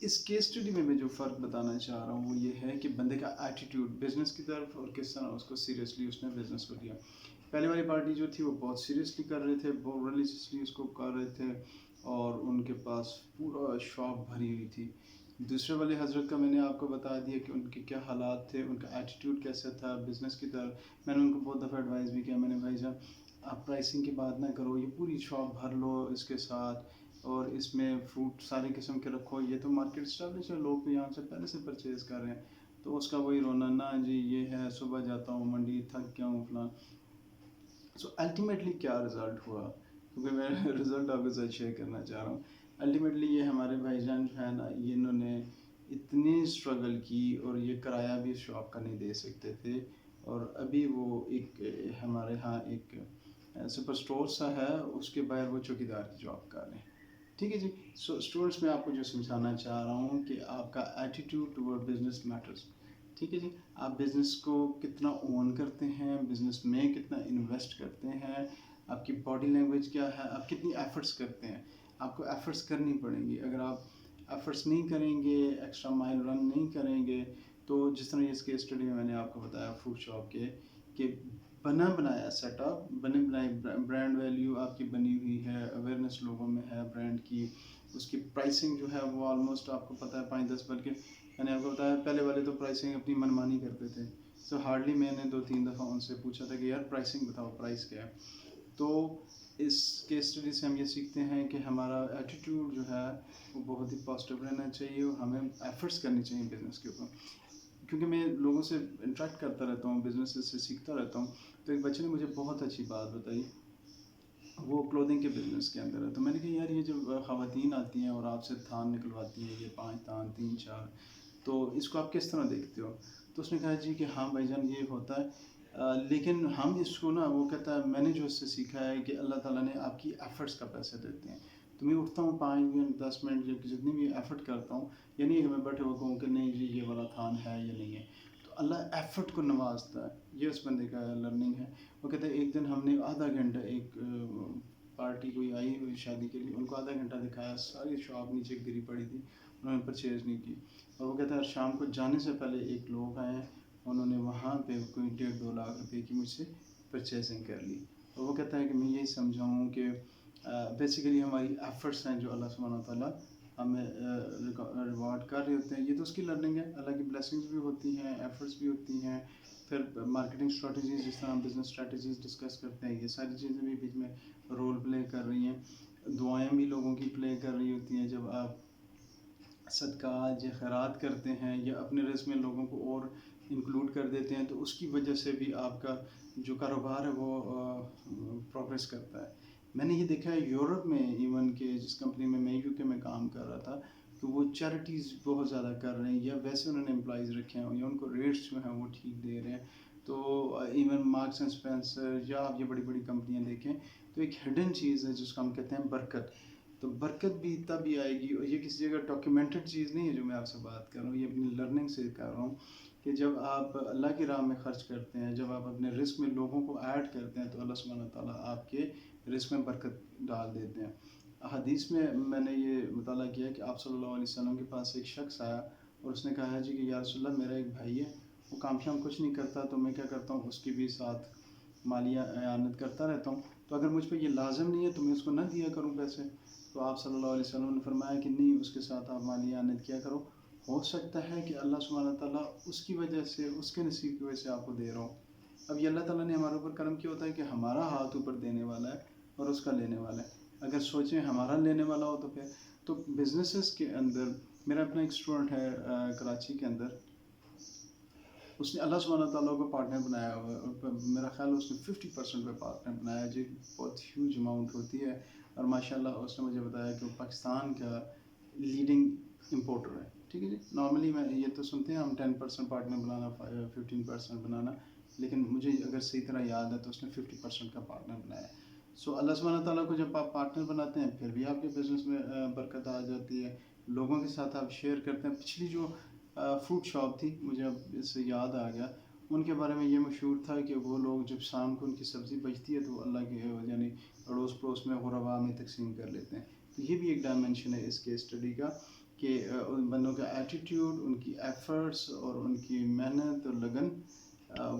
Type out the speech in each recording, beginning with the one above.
اس case study میں جو فرق بتانا چاہ رہا ہوں وہ یہ ہے کہ بندے کا ایٹیٹیوڈ بزنس کی طرف اور کس طرح اس کو سیریسلی اس نے بزنس کو لیا. پہلے والی پارٹی جو تھی وہ بہت سیریسلی کر رہے تھے, بہت ریلیجسلی اس کو کر رہے تھے, اور ان کے پاس پورا شاپ بھری ہوئی تھی. دوسرے والے حضرت کا میں نے آپ کو بتا دیا کہ ان کے کیا حالات تھے, ان کا ایٹیٹیوڈ کیسا تھا بزنس کی طرف. میں نے ان کو بہت دفعہ ایڈوائز بھی کیا, میں نے بھائی جان آپ پرائسنگ کی بات نہ کرو, یہ پوری شاپ بھر لو اس کے ساتھ, اور اس میں فروٹ سارے قسم کے رکھو, یہ تو مارکیٹ اسٹیبلش ہے, لوگ تو یہاں سے پہلے سے پرچیز کر رہے ہیں. تو اس کا وہی رونا, نہ جی یہ ہے, صبح جاتا ہوں منڈی, تھک گیا ہوں فلاں. سو الٹیمیٹلی کیا رزلٹ ہوا, کیونکہ میں رزلٹ آپ کے ساتھ شیئر کرنا چاہ رہا ہوں. الٹیمیٹلی یہ ہمارے بھائی جان جو ہے نا, انہوں نے اتنی اسٹرگل کی, اور یہ کرایہ بھی شاپ کا نہیں دے سکتے تھے, اور ابھی وہ ایک ہمارے ہاں ایک سپر اسٹور سا ہے, اس کے باہر وہ چوکیدار کی جاب کر رہے ہیں. ٹھیک ہے جی. سو اسٹوڈنٹس میں آپ کو جو سمجھانا چاہ رہا ہوں کہ آپ کا ایٹیٹیوڈ ٹورڈ بزنس میٹرز. ٹھیک ہے جی. آپ بزنس کو کتنا اون کرتے ہیں, بزنس میں کتنا انویسٹ کرتے ہیں, آپ کی باڈی لینگویج کیا ہے, آپ کتنی ایفرٹس کرتے ہیں. آپ کو ایفرٹس کرنی پڑیں گی. اگر آپ ایفرٹس نہیں کریں گے, ایکسٹرا مائل رن نہیں کریں گے, تو جس طرح اس کے اسٹڈی میں نے آپ کو بتایا فروٹ شاپ کے, کہ بنا بنایا سیٹ اپ, بنے بنائی برانڈ ویلیو آپ کی بنی ہوئی ہے, اویئرنیس لوگوں میں ہے برانڈ کی, اس کی پرائسنگ جو ہے وہ آلموسٹ آپ کو پتہ ہے 5-10, بلکہ میں نے آپ کو بتایا پہلے والے تو پرائسنگ اپنی منمانی کرتے تھے. سو ہارڈلی میں نے 2-3 دفعہ ان سے پوچھا تھا کہ یار پرائسنگ بتاؤ, پرائس کیا ہے. تو اس کیس اسٹڈی سے ہم یہ سیکھتے ہیں کہ ہمارا ایٹیٹیوڈ جو ہے وہ بہت ہی پازیٹیو رہنا چاہیے, اور ہمیں ایفرٹس کرنی چاہیے بزنس کے اوپر. کیونکہ میں لوگوں سے انٹریکٹ کرتا رہتا ہوں, بزنس سے سیکھتا رہتا ہوں. تو ایک بچے نے مجھے بہت اچھی بات بتائی, وہ کلودنگ کے بزنس کے اندر ہے. تو میں نے کہا یار یہ جو خواتین آتی ہیں اور آپ سے تھان نکلواتی ہیں, یہ 5 تھان 3-4, تو اس کو آپ کس طرح دیکھتے ہو؟ تو اس نے کہا جی کہ ہاں بھائی جان یہ ہوتا ہے, لیکن ہم اس کو نا, وہ کہتا ہے میں نے جو اس سے سیکھا ہے کہ اللہ تعالیٰ نے آپ کی ایفرٹس کا پیسہ دیتے ہیں. تو میں اٹھتا ہوں 5 منٹ 10 منٹ جتنی بھی ایفرٹ کرتا ہوں, یہ نہیں ہے کہ میں بیٹھے ہوا کہوں کہ نہیں جی یہ والا تھان ہے یا نہیں ہے. تو اللہ ایفرٹ کو نوازتا ہے, یہ اس بندے کا لرننگ ہے. وہ کہتے ہیں ایک دن ہم نے آدھا گھنٹہ, ایک پارٹی کوئی آئی ہوئی شادی کے لیے, ان کو آدھا گھنٹہ دکھایا, ساری شاپ نیچے گری پڑی تھی, انہوں نے پرچیز نہیں کی. اور وہ کہتا ہے شام کو جانے سے پہلے ایک لوگ آئے, انہوں نے وہاں پہ کوئی 1.5-2 لاکھ روپے کی مجھ سے پرچیزنگ کر لی. اور وہ کہتا ہے کہ میں یہی سمجھا ہوں کہ بیسیکلی ہماری ایفرٹس ہیں جو اللہ سبحانہ تعالیٰ ہمیں ریوارڈ کر رہے ہوتے ہیں. یہ تو اس کی لرننگ ہے, اللہ کی بلیسنگز بھی ہوتی ہیں, ایفرٹس بھی ہوتی ہیں. پھر مارکیٹنگ اسٹریٹجیز, جس طرح ہم بزنس اسٹریٹجیز ڈسکس کرتے ہیں, یہ ساری چیزیں بھی بیچ میں رول پلے کر رہی ہیں. دعائیں بھی لوگوں کی پلے کر رہی ہوتی ہیں. جب آپ صدقات یا خیرات کرتے ہیں یا اپنے رزق میں لوگوں کو اور انکلوڈ کر دیتے ہیں, تو اس کی وجہ سے بھی آپ کا جو کاروبار ہے وہ پروگریس کرتا ہے. میں نے یہ دیکھا ہے یورپ میں, ایون کہ جس کمپنی میں یو کے میں کام کر رہا تھا, کہ وہ چیریٹیز بہت زیادہ کر رہے ہیں, یا ویسے انہوں نے امپلائیز رکھے ہیں, یا ان کو ریٹس جو ہیں وہ ٹھیک دے رہے ہیں. تو ایون مارکس اینڈ اسپینسر, یا آپ یہ بڑی بڑی کمپنیاں دیکھیں, تو ایک ہڈن چیز ہے جس کو ہم کہتے ہیں برکت. تو برکت بھی تب ہی آئے گی, اور یہ کسی جگہ ڈاکیومنٹڈ چیز نہیں ہے جو میں آپ سے بات کر رہا ہوں, یہ اپنی لرننگ سے کر رہا ہوں, کہ جب آپ اللہ کی راہ میں خرچ کرتے ہیں, جب آپ اپنے رزق میں لوگوں کو ایڈ کرتے ہیں, تو اللہ سبحانہ تعالیٰ آپ کے رزق میں برکت ڈال دیتے ہیں. حدیث میں نے یہ مطالعہ کیا کہ آپ صلی اللہ علیہ وسلم کے پاس ایک شخص آیا, اور اس نے کہا جی کہ یا رسول اللہ میرا ایک بھائی ہے, وہ کام شام کچھ نہیں کرتا, تو میں کیا کرتا ہوں اس کی بھی ساتھ مالیہ اعانت کرتا رہتا ہوں, تو اگر مجھ پہ یہ لازم نہیں ہے تو میں اس کو نہ دیا کروں پیسے. تو آپ صلی اللہ علیہ وسلم نے فرمایا کہ نہیں, اس کے ساتھ آپ مالیہ اعانت کیا کرو, ہو سکتا ہے کہ اللہ سبحانہ تعالیٰ اس کی وجہ سے, اس کے نصیب کی وجہ سے آپ کو دے رہا ہو. اب یہ اللہ تعالیٰ نے ہمارے اوپر کرم کیا ہوتا ہے کہ ہمارا ہاتھ اوپر دینے والا ہے اور اس کا لینے والا ہے. اگر سوچیں ہمارا لینے والا ہو تو پھر تو بزنسز کے اندر, میرا اپنا ایک اسٹوڈنٹ ہے کراچی کے اندر, اس نے اللہ سبحانہ تعالیٰ کو پارٹنر بنایا ہوا ہے, اور میرا خیال ہے اس نے 50% پہ پارٹنر بنایا ہے, جو بہت ہیوج اماؤنٹ ہوتی ہے. اور ماشاء اللہ اس نے مجھے بتایا کہ وہ پاکستان کا لیڈنگ امپورٹر ہے. ٹھیک ہے جی. نارملی میں یہ تو سنتے ہیں ہم 10% پارٹنر بنانا, 15% بنانا, لیکن مجھے اگر صحیح طرح یاد ہے تو اس نے 50% کا پارٹنر بنایا. سو اللہ سبحانہ تعالیٰ کو جب آپ پارٹنر بناتے ہیں, پھر بھی آپ کے بزنس میں برکت آ جاتی ہے, لوگوں کے ساتھ آپ شیئر کرتے ہیں. پچھلی جو فروٹ شاپ تھی, مجھے اب اس سے یاد آ گیا, ان کے بارے میں یہ مشہور تھا کہ وہ لوگ جب شام کو ان کی سبزی بچتی ہے تو وہ اللہ کے یعنی اڑوس پڑوس میں غربا میں تقسیم کر لیتے ہیں. تو یہ بھی ایک ڈائمنشن ہے اس کے اسٹڈی کا, کہ ان بندوں کا ایٹیٹیوڈ، ان کی ایفرٹس اور ان کی محنت اور لگن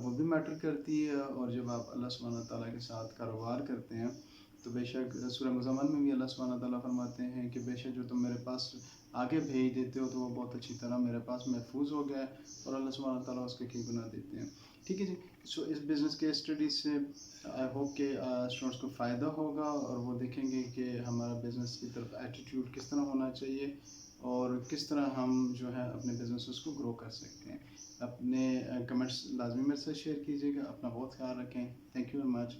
وہ بھی میٹر کرتی ہے. اور جب آپ اللہ سبحانہ تعالیٰ کے ساتھ کاروبار کرتے ہیں تو بے شک سورہ مزمل میں بھی اللہ سبحانہ تعالیٰ فرماتے ہیں کہ بے شک جو تم میرے پاس آگے بھیج دیتے ہو تو وہ بہت اچھی طرح میرے پاس محفوظ ہو گیا ہے، اور اللہ سبحانہ تعالیٰ اس کے کی گناہ دیتے ہیں. ٹھیک ہے جی. سو اس بزنس کے اسٹڈی سے آئی ہوپ کہ اسٹوڈنٹس کو فائدہ ہوگا، اور وہ دیکھیں گے کہ ہمارا بزنس کی طرف ایٹیٹیوڈ کس طرح ہونا چاہیے اور کس طرح ہم جو ہے اپنے بزنسز کو گرو کر سکتے ہیں. اپنے کمنٹس لازمی میرے سے شیئر کیجیے گا. اپنا بہت خیال رکھیں. Thank you very much.